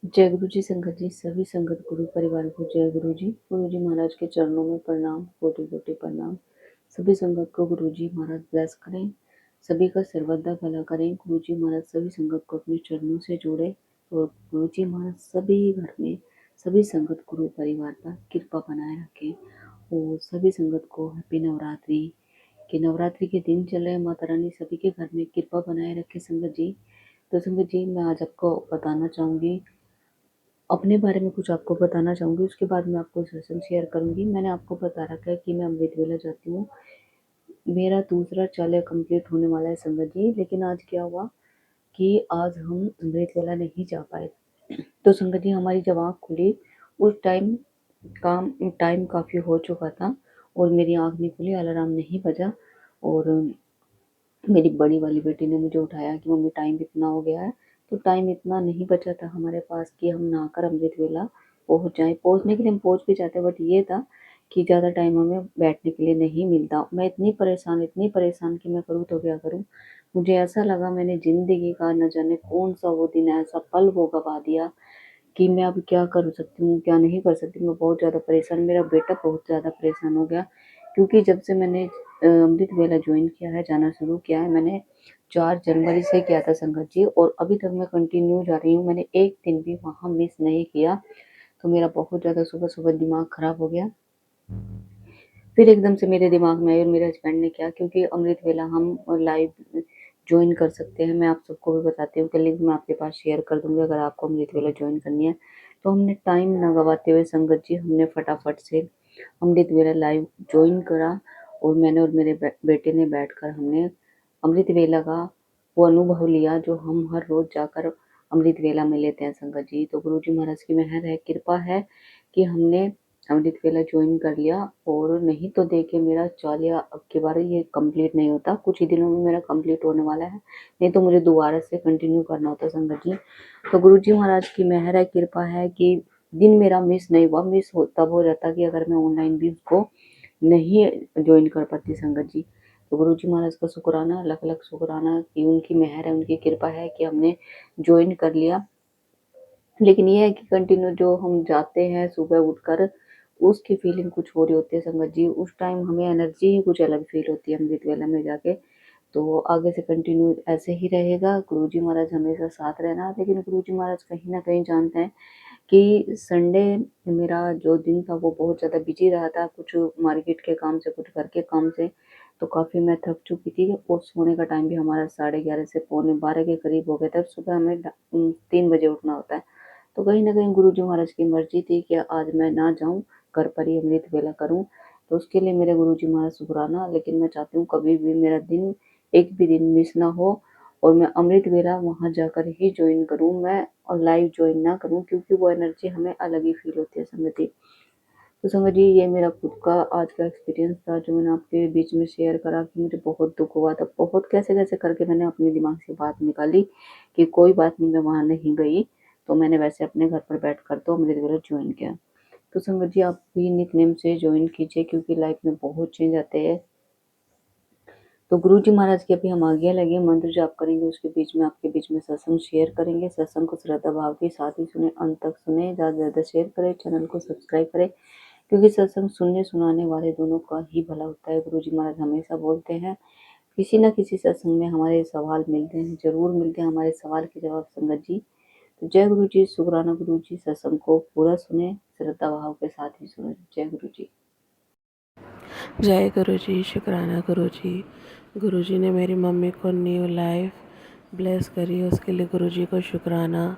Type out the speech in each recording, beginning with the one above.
जय गुरु जी संगत जी, सभी संगत गुरु परिवार को जय गुरु जी महाराज के चरणों में प्रणाम, कोटि कोटि प्रणाम। सभी संगत को गुरु जी महाराज ब्लेस करें, सभी का सर्वदा भला करें। गुरु जी महाराज सभी संगत को अपने चरणों से जोड़े और गुरु जी महाराज सभी घर में सभी संगत गुरु परिवार पर कृपा बनाए रखें और सभी संगत को हैप्पी नवरात्रि के नवरात्रि के दिन चल रहे, माता रानी सभी के घर में कृपा बनाए रखे संगत जी। तो संगत जी मैं आज आपको बताना चाहूँगी, अपने बारे में कुछ आपको बताना चाहूँगी, उसके बाद मैं आपको सेशन शेयर करूँगी। मैंने आपको बता रखा है कि मैं अमृत वेला जाती हूँ, मेरा दूसरा चाले कंप्लीट होने वाला है संगत जी। लेकिन आज क्या हुआ कि आज हम अमृत वेला नहीं जा पाए। तो संगत जी हमारी जब आँख खुली उस टाइम काफ़ी हो चुका था और मेरी आँख नहीं खुली, अलार्म नहीं बजा और मेरी बड़ी वाली बेटी ने मुझे उठाया कि मम्मी टाइम इतना हो गया है। तो टाइम इतना नहीं बचा था हमारे पास कि हम नहाकर अमृत वेला पहुंच जाएं। पहुंचने के लिए हम पहुंच भी जाते, बट ये था कि ज़्यादा टाइम हमें बैठने के लिए नहीं मिलता। मैं इतनी परेशान कि मैं करूँ तो क्या करूँ। मुझे ऐसा लगा मैंने ज़िंदगी का न जाने कौन सा वो दिन ऐसा पल वो गवा दिया कि मैं अब क्या कर सकती हूँ, क्या नहीं कर सकती। मैं बहुत ज़्यादा परेशान, मेरा बेटा बहुत ज़्यादा परेशान हो गया क्योंकि जब से मैंने अमृत वेला ज्वाइन किया है, जाना शुरू किया है, मैंने 4 जनवरी से किया था संगत जी और अभी तक मैं कंटिन्यू जा रही हूँ। मैंने एक दिन भी वहाँ मिस नहीं किया। तो मेरा बहुत ज़्यादा सुबह-सुबह दिमाग ख़राब हो गया। फिर एकदम से मेरे दिमाग में आई और मेरे हस्बैंड ने किया, क्योंकि अमृत वेला हम लाइव ज्वाइन कर सकते हैं। मैं आप सबको भी बताती हूँ कि लिंक मैं आपके पास शेयर कर दूँगी अगर आपको अमृत वेला ज्वाइन करनी है। तो हमने टाइम ना गवाते हुए संगत जी हमने फटाफट से अमृत वेला लाइव ज्वाइन करा और मैंने और मेरे बेटे ने बैठकर हमने अमृत वेला का वो अनुभव लिया जो हम हर रोज़ जाकर अमृत वेला में लेते हैं संगत जी। तो गुरु जी महाराज की मेहर है, कृपा है कि हमने अमृत वेला ज्वाइन कर लिया। और नहीं तो देखिए मेरा चालिया अब की बार ये कंप्लीट नहीं होता, कुछ ही दिनों में मेरा कंप्लीट होने वाला है, नहीं तो मुझे दोबारा से कंटिन्यू करना होता संगत जी। तो गुरु जी महाराज की मेहर है, कृपा है कि दिन मेरा मिस नहीं हुआ। मिस हो तब हो जाता कि अगर मैं ऑनलाइन भी उसको नहीं ज्वाइन कर पाती संगत जी। तो गुरु जी महाराज का शुक्राना, लख लख शुक्राना कि उनकी मेहर है, उनकी कृपा है कि हमने ज्वाइन कर लिया। लेकिन ये है कि कंटिन्यू जो हम जाते हैं सुबह उठकर, उसकी फीलिंग कुछ हो रही होती है संगत जी। उस टाइम हमें एनर्जी ही कुछ अलग फील होती है अमृत वेला में जाके। तो आगे से कंटिन्यू ऐसे ही रहेगा। गुरु जी महाराज हमेशा साथ रहना। लेकिन गुरु जी महाराज कहीं न कहीं जानते हैं कि संडे मेरा जो दिन था वो बहुत ज़्यादा बिजी रहा था, कुछ मार्केट के काम से, कुछ घर के काम से, तो काफ़ी मैं थक चुकी थी और सोने का टाइम भी हमारा 11:30 से पौने 12 के करीब हो गया था। सुबह हमें 3 बजे उठना होता है। तो कहीं न कहीं गुरु जी महाराज की मर्ज़ी थी कि आज मैं ना जाऊँ, घर पर ही अमृत वेला करूँ। तो उसके लिए मेरे गुरु जी महाराज शुकराना। लेकिन मैं चाहती हूँ कभी भी मेरा दिन, एक भी दिन मिस ना हो और मैं अमृत वेला वहाँ जाकर ही जॉइन करूँ, मैं और लाइव जॉइन ना करूँ, क्योंकि वो एनर्जी हमें अलग ही फील होती है संगत जी। तो संगत जी ये मेरा खुद का आज का एक्सपीरियंस था जो मैंने आपके बीच में शेयर करा कि मुझे बहुत दुःख हुआ था। बहुत कैसे-कैसे करके मैंने अपने दिमाग से बात निकाली कि कोई बात नहीं, मैं वहाँ नहीं गई, तो मैंने वैसे अपने घर पर बैठकर तो अमृत वेला जॉइन किया। तो संगत जी आप भी निकनेम से जॉइन कीजिए, क्योंकि लाइफ में बहुत चेंज आते हैं। तो गुरु जी महाराज की अभी हम आज्ञा लगे मंत्र जाप करेंगे, उसके बीच में आपके बीच में सत्संग शेयर करेंगे। सत्संग को श्रद्धा भाव के साथ ही सुने, अंत तक सुने, ज़्यादा से ज़्यादा शेयर करें, चैनल को सब्सक्राइब करें, क्योंकि सत्संग सुनने सुनाने वाले दोनों का ही भला होता है। गुरु जी महाराज हमेशा बोलते हैं किसी न किसी सत्संग में हमारे सवाल मिलते हैं, जरूर मिलते हैं हमारे सवाल के जवाब संगत जी। तो जय गुरु जी, शुक्राना गुरु जी। सत्संग को पूरा सुने, श्रद्धा भाव के साथ ही सुने। जय गुरु जी। जय गुरु जी, शुक्राना गुरु जी। गुरु जी ने मेरी मम्मी को न्यू लाइफ ब्लेस करी, उसके लिए गुरु जी को शुक्राना।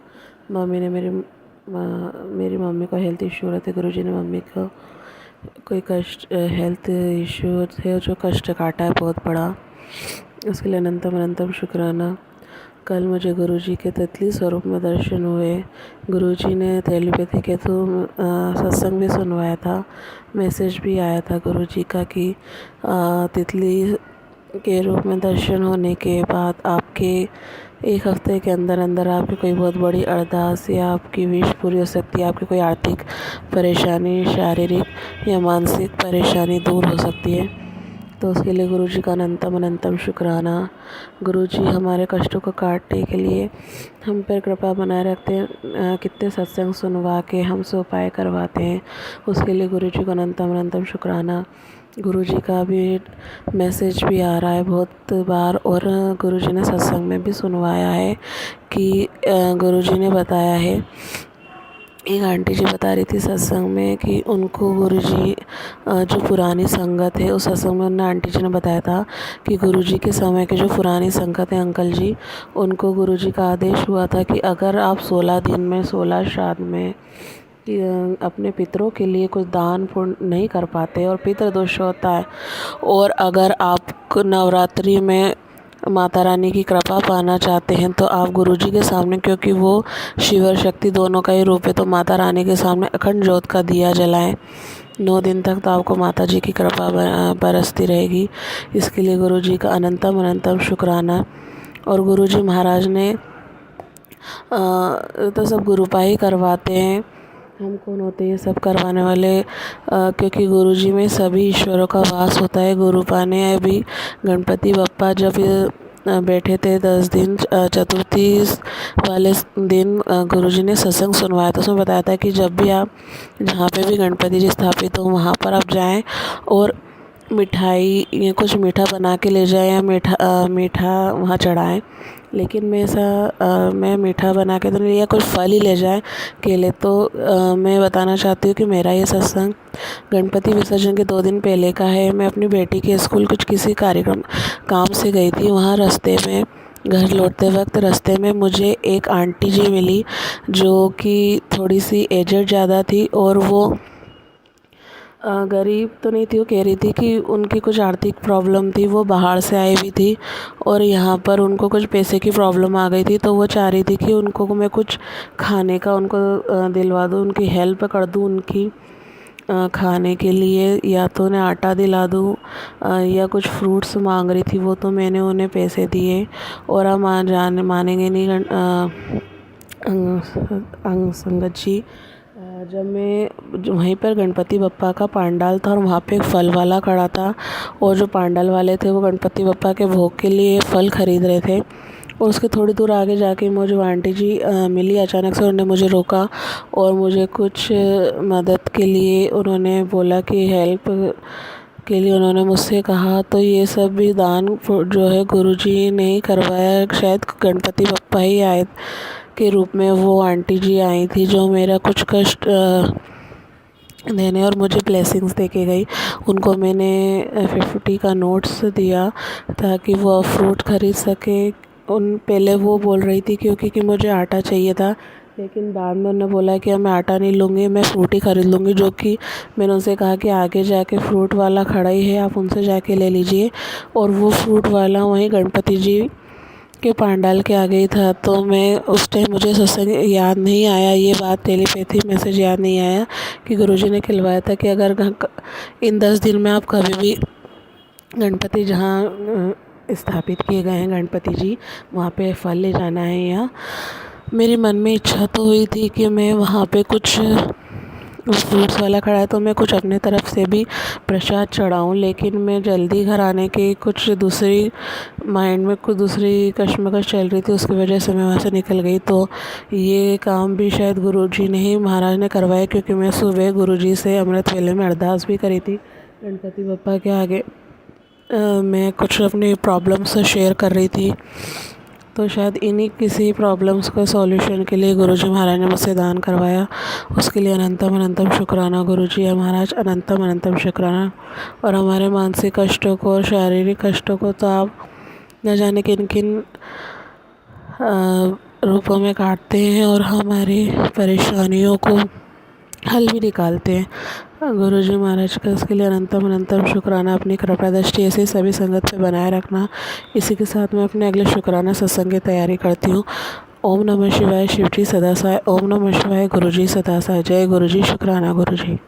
मम्मी ने मेरी मम्मी को हेल्थ इशू रहते, गुरु जी ने मम्मी को कोई हेल्थ इशू थे जो कष्ट काटा है बहुत बड़ा, उसके लिए अनंतम अनंतम शुक्राना। कल मुझे गुरुजी के तितली स्वरूप में दर्शन हुए। गुरुजी ने टेलीपैथी के थ्रू सत्संग भी सुनवाया था, मैसेज भी आया था गुरुजी का कि तितली के रूप में दर्शन होने के बाद आपके 1 हफ्ते के अंदर अंदर आपकी कोई बहुत बड़ी अरदास या आपकी विश पूरी हो सकती है। आपकी कोई आर्थिक परेशानी, शारीरिक या मानसिक परेशानी दूर हो सकती है। तो उसके लिए गुरुजी का अनंतम अनंतम शुक्राना। गुरुजी हमारे कष्टों को काटने के लिए हम पर कृपा बनाए रखते हैं, कितने सत्संग सुनवा के हमसे उपाय करवाते हैं, उसके लिए गुरुजी को अनंतम अनंतम शुक्राना। गुरुजी का भी मैसेज भी आ रहा है बहुत बार, और गुरुजी ने सत्संग में भी सुनवाया है कि गुरुजी ने बताया है, एक आंटी जी बता रही थी सत्संग में कि उनको गुरुजी जो पुरानी संगत है, उस सत्संग में उन आंटी जी ने बताया था कि गुरुजी के समय के जो पुरानी संगत है अंकल जी, उनको गुरुजी का आदेश हुआ था कि अगर आप 16 दिन में 16 श्राद्ध में अपने पितरों के लिए कुछ दान पुण्य नहीं कर पाते और पितृदोष होता है, और अगर आप नवरात्रि में माता रानी की कृपा पाना चाहते हैं तो आप गुरुजी के सामने, क्योंकि वो शिव और शक्ति दोनों का ही रूप है, तो माता रानी के सामने अखंड ज्योत का दिया जलाएं 9 दिन तक, तो आपको माता जी की कृपा बरसती रहेगी। इसके लिए गुरुजी का अनंतम अनंतम शुक्राना। और गुरुजी महाराज ने तो सब गुरुपा ही करवाते हैं, हम कौन होते हैं सब करवाने वाले, क्योंकि गुरुजी में सभी ईश्वरों का वास होता है। गुरुपा ने अभी गणपति बप्पा जब बैठे थे 10 दिन चतुर्थी वाले दिन गुरुजी ने सत्संग सुनवाया, तो उसमें बताया था कि जब भी आप जहाँ पे भी गणपति जी स्थापित हो वहाँ पर आप जाएं और मिठाई या कुछ मीठा बना के ले जाएं या मीठा वहाँ चढ़ाएं। लेकिन मैं मीठा बना के तो नहीं लिया, कुछ फल ही ले जाएं, केले। तो मैं बताना चाहती हूँ कि मेरा ये सत्संग गणपति विसर्जन के 2 दिन पहले का है। मैं अपनी बेटी के स्कूल कुछ किसी कार्यक्रम काम से गई थी, वहाँ रास्ते में घर लौटते वक्त रास्ते में मुझे एक आंटी जी मिली जो कि थोड़ी सी एजड ज़्यादा थी, और वो गरीब तो नहीं थी। वो कह रही थी कि उनकी कुछ आर्थिक प्रॉब्लम थी, वो बाहर से आई हुई थी और यहाँ पर उनको कुछ पैसे की प्रॉब्लम आ गई थी, तो वो चाह रही थी कि उनको मैं कुछ खाने का उनको दिलवा दूँ, उनकी हेल्प कर दूँ, उनकी खाने के लिए या तो उन्हें आटा दिला दूँ या कुछ फ्रूट्स मांग रही थी वो, तो मैंने उन्हें पैसे दिए। और आप मानेंगे नहीं संगत जी, जब मैं वहीं पर गणपति बप्पा का पंडाल था और वहाँ पे एक फल वाला खड़ा था, और जो पंडाल वाले थे वो गणपति बप्पा के भोग के लिए फल ख़रीद रहे थे, और उसके थोड़ी दूर आगे जाके मुझे आंटी जी मिली अचानक से। उन्होंने मुझे रोका और मुझे कुछ मदद के लिए उन्होंने बोला कि हेल्प के लिए उन्होंने मुझसे कहा। तो ये सब भी दान जो है गुरुजी ने ही करवाया, शायद गणपति बप्पा ही आए के रूप में वो आंटी जी आई थी जो मेरा कुछ कष्ट देने और मुझे ब्लेसिंग्स दे के गई। उनको मैंने 50 का नोट्स दिया ताकि वो फ्रूट ख़रीद सके। पहले वो बोल रही थी क्योंकि मुझे आटा चाहिए था, लेकिन बाद में उन्होंने बोला कि मैं आटा नहीं लूँगी, मैं फ्रूट ही ख़रीद लूँगी। जो कि मैंने उनसे कहा कि आगे जाके फ्रूट वाला खड़ा ही है, आप उनसे जाके ले लीजिए। और वो फ्रूट वाला वहीं गणपति जी के पंडाल के आगे ही था। तो मैं उस टाइम मुझे सत्संग याद नहीं आया, ये बात टेलीपैथी मैसेज याद नहीं आया कि गुरुजी ने खिलवाया था कि अगर इन 10 दिन में आप कभी भी गणपति जहाँ स्थापित किए गए हैं गणपति जी वहाँ पे फल ले जाना है। या मेरे मन में इच्छा तो हुई थी कि मैं वहाँ पे कुछ फ्रूट्स वाला खड़ा है तो मैं कुछ अपने तरफ से भी प्रसाद चढ़ाऊँ, लेकिन मैं जल्दी घर आने की कुछ दूसरी माइंड में कुछ दूसरी कश्मकश चल रही थी, उसकी वजह से मैं वहाँ से निकल गई। तो ये काम भी शायद गुरुजी ने ही महाराज ने करवाया, क्योंकि मैं सुबह गुरुजी से अमृत वेले में अरदास भी करी थी गणपति बप्पा के आगे। मैं कुछ अपनी प्रॉब्लम्स शेयर कर रही थी, तो शायद इन्हीं किसी प्रॉब्लम्स का सॉल्यूशन के लिए गुरुजी महाराज ने मुझसे दान करवाया। उसके लिए अनंतम अनंतम शुक्राना गुरुजी महाराज, अनंतम अनंतम शुक्राना। और हमारे मानसिक कष्टों को और शारीरिक कष्टों को तो आप न जाने किन किन रूपों में काटते हैं और हमारी परेशानियों को हल भी निकालते हैं। गुरुजी महाराज का इसके लिए अनंतम अनंतम शुक्राना। अपनी कृपा दृष्टि ऐसे सभी संगत पे बनाए रखना। इसी के साथ मैं अपने अगले शुक्राना सत्संग की तैयारी करती हूँ। ओम नमः शिवाय, शिवजी सदा सहाय। ओम नमः शिवाय, गुरुजी सदा सहाय। जय गुरुजी, शुक्राना गुरुजी।